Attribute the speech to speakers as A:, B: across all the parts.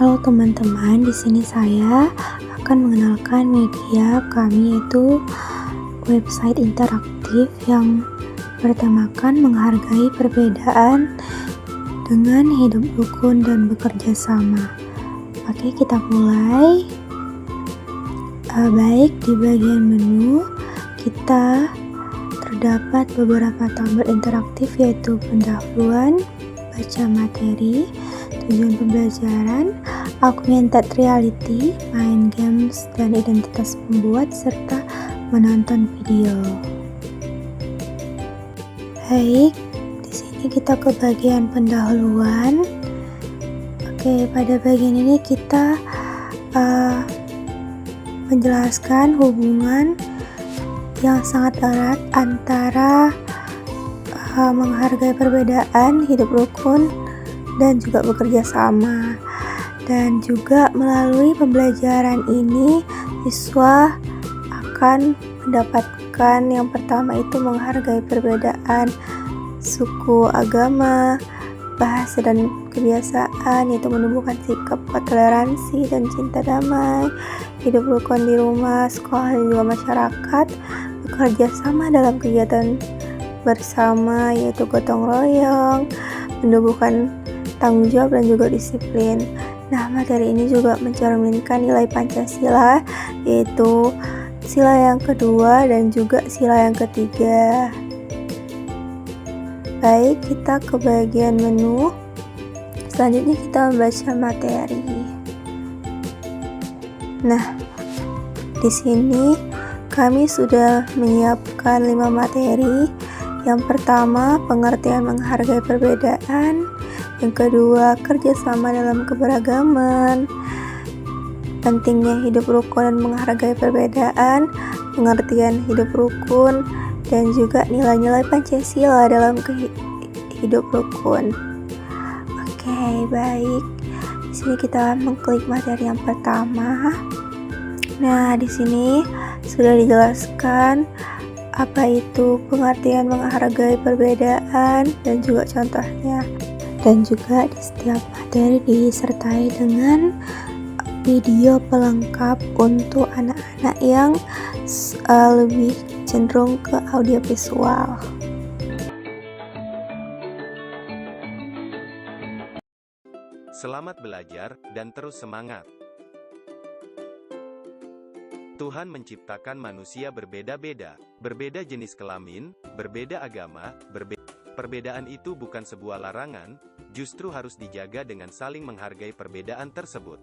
A: Halo teman-teman, di sini saya akan mengenalkan media kami, yaitu website interaktif yang bertemakan menghargai perbedaan dengan hidup rukun dan bekerja sama. Oke, kita mulai. Baik, di bagian menu kita terdapat beberapa tombol interaktif, yaitu pendahuluan, baca materi, tujuan pembelajaran, augmented reality, main games dan identitas pembuat, serta menonton video. Baik, di sini kita ke bagian pendahuluan. Oke, pada bagian ini kita menjelaskan hubungan yang sangat erat antara menghargai perbedaan, hidup rukun, dan juga bekerja sama. Dan juga melalui pembelajaran ini siswa akan mendapatkan yang pertama itu menghargai perbedaan suku, agama, bahasa dan kebiasaan, yaitu menumbuhkan sikap toleransi dan cinta damai, hidup rukun di rumah, sekolah dan juga masyarakat, bekerja sama dalam kegiatan bersama, yaitu gotong royong, menumbuhkan tanggung jawab dan juga disiplin. Nah, materi ini juga mencerminkan nilai Pancasila, yaitu sila yang kedua dan juga sila yang ketiga. Baik, kita ke bagian menu. Selanjutnya kita membaca materi. Nah, di sini kami sudah menyiapkan 5 materi. Yang pertama, pengertian menghargai perbedaan. Yang kedua, kerjasama dalam keberagaman. Pentingnya hidup rukun dan menghargai perbedaan. Pengertian hidup rukun dan juga nilai-nilai Pancasila dalam hidup rukun. Oke, baik. Di sini kita mengklik materi yang pertama. Nah, di sini sudah dijelaskan apa itu pengertian menghargai perbedaan dan juga contohnya. Dan juga di setiap materi disertai dengan video pelengkap untuk anak-anak yang lebih cenderung ke audiovisual.
B: Selamat belajar dan terus semangat. Tuhan menciptakan manusia berbeda-beda, berbeda jenis kelamin, berbeda agama, Perbedaan itu bukan sebuah larangan, justru harus dijaga dengan saling menghargai perbedaan tersebut.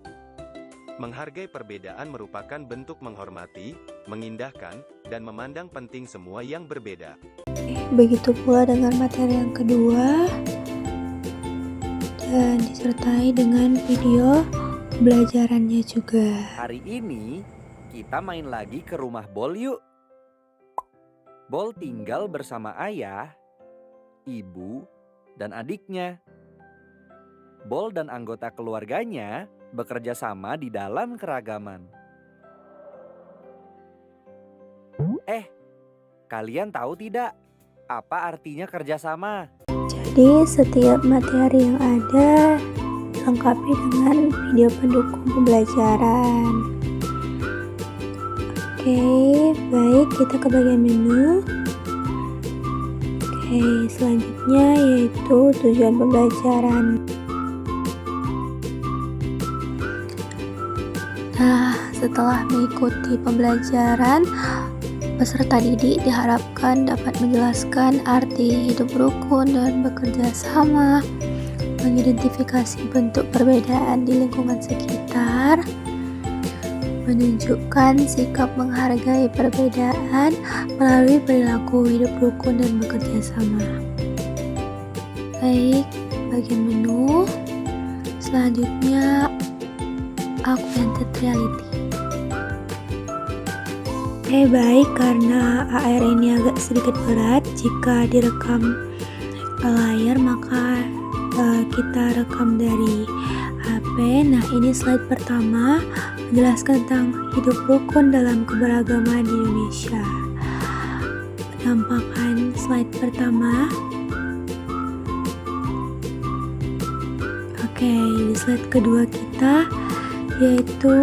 B: Menghargai perbedaan merupakan bentuk menghormati, mengindahkan, dan memandang penting semua yang berbeda.
A: Begitu pula dengan materi yang kedua, dan disertai dengan video pembelajarannya juga.
C: Hari ini kita main lagi ke rumah Bol yuk. Bol tinggal bersama ayah, ibu, dan adiknya. Bol dan anggota keluarganya bekerja sama di dalam keragaman. Kalian tahu tidak apa artinya kerjasama?
A: Jadi setiap materi yang ada dilengkapi dengan video pendukung pembelajaran. Oke, baik, kita ke bagian menu. Oke, selanjutnya yaitu tujuan pembelajaran. Nah, setelah mengikuti pembelajaran, peserta didik diharapkan dapat menjelaskan arti hidup rukun dan bekerja sama, mengidentifikasi bentuk perbedaan di lingkungan sekitar, menunjukkan sikap menghargai perbedaan melalui perilaku hidup rukun dan bekerja sama. Baik, bagian menu. Selanjutnya, augmented reality. Baik, karena AR ini agak sedikit berat, jika direkam layar maka kita rekam dari HP. Nah, ini slide pertama menjelaskan tentang hidup rukun dalam keberagaman di Indonesia. Penampakan slide pertama. Oke, di slide kedua kita, yaitu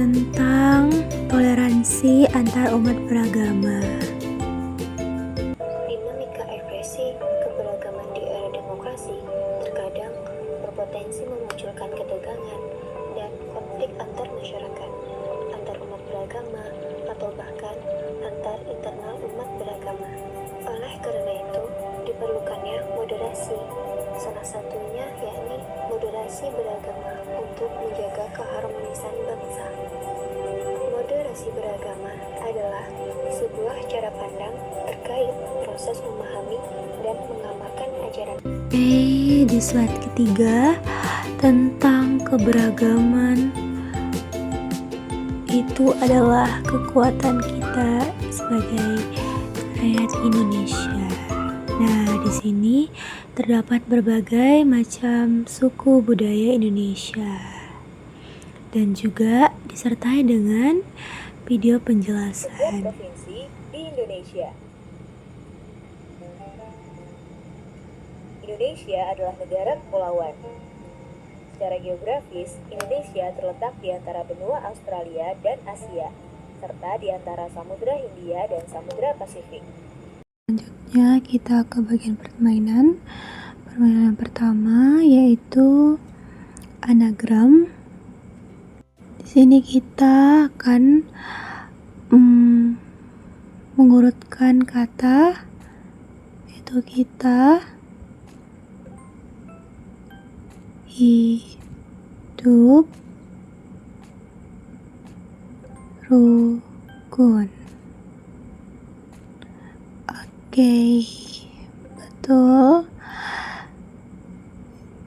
A: tentang toleransi antar umat beragama.
D: Dinamika ekspresi keberagaman di era demokrasi terkadang berpotensi memunculkan ketegangan dan konflik antar masyarakat, antar umat beragama, atau bahkan antar internal umat beragama. Oleh karena itu, diperlukannya moderasi. Salah satunya yakni moderasi beragama untuk menjaga keharmonisan bangsa. Moderasi beragama adalah sebuah cara pandang terkait proses memahami dan mengamalkan ajaran.
A: Di slide ketiga tentang keberagaman, itu adalah kekuatan kita sebagai rakyat Indonesia. Nah, di sini terdapat berbagai macam suku budaya Indonesia dan juga disertai dengan video penjelasan.
D: Provinsi di Indonesia. Indonesia adalah negara kepulauan. Secara geografis, Indonesia terletak di antara benua Australia dan Asia, serta di antara Samudra Hindia dan Samudra Pasifik.
A: Selanjutnya kita ke bagian permainan. Permainan yang pertama yaitu anagram. Di sini kita akan mengurutkan kata, yaitu kita hidup rukun. Oke, betul.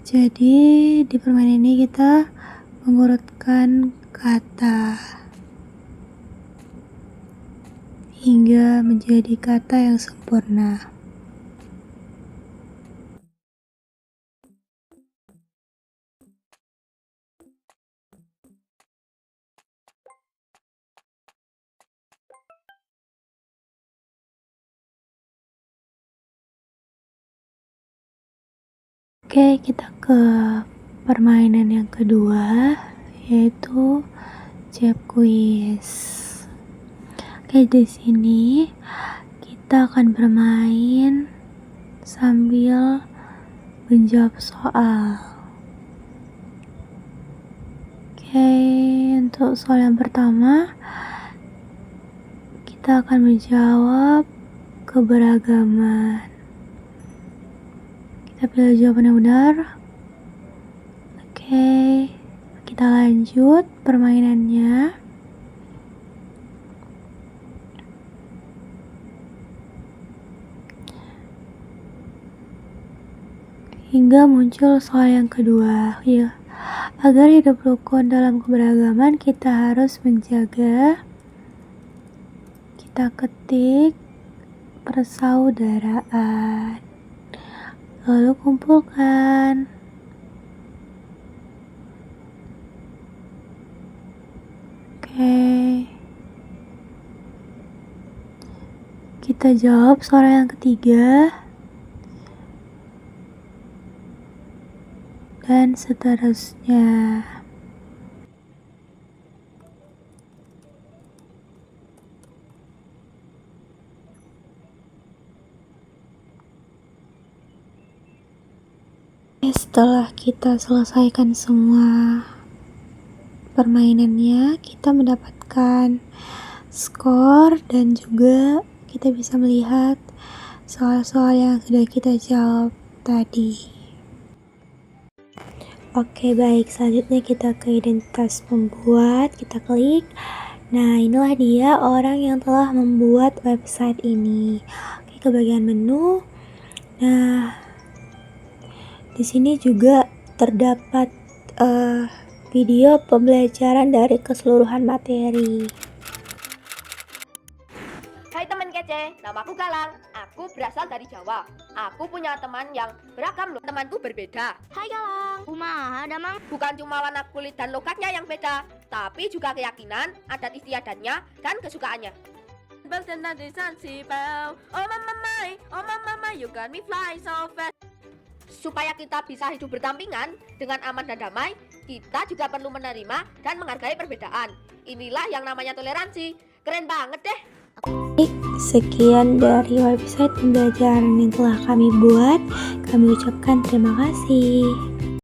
A: Jadi di permainan ini kita mengurutkan kata hingga menjadi kata yang sempurna. Oke, kita ke permainan yang kedua, yaitu Jab Quiz. Oke, di sini kita akan bermain sambil menjawab soal. Oke, untuk soal yang pertama kita akan menjawab keberagaman. Kita pilih jawaban yang benar. Oke, kita lanjut permainannya. Hingga muncul soal yang kedua. Ya, agar hidup rukun dalam keberagaman, kita harus menjaga. Kita ketik persaudaraan. Lalu kumpulkan. Oke. Kita jawab soal yang ketiga. Dan seterusnya. Setelah kita selesaikan semua permainannya, kita mendapatkan skor dan juga kita bisa melihat soal-soal yang sudah kita jawab tadi. Oke, baik, selanjutnya kita ke identitas pembuat, kita klik. Nah, inilah dia orang yang telah membuat website ini. Oke, ke bagian menu. Nah, di sini juga terdapat video pembelajaran dari keseluruhan materi.
E: Hai teman kece, namaku Galang. Aku berasal dari Jawa. Aku punya teman yang beragam loh. Temanku berbeda. Hai Galang. Kumaha ada mang? Bukan cuma warna kulit dan logatnya yang beda, tapi juga keyakinan, adat istiadatnya, dan kesukaannya. Oh mama my, you got me flying so fast. supaya kita bisa hidup berdampingan dengan aman dan damai, kita juga perlu menerima dan menghargai perbedaan. Inilah yang namanya toleransi. Keren banget deh.
A: Sekian dari website pembelajaran yang telah kami buat. Kami ucapkan terima kasih.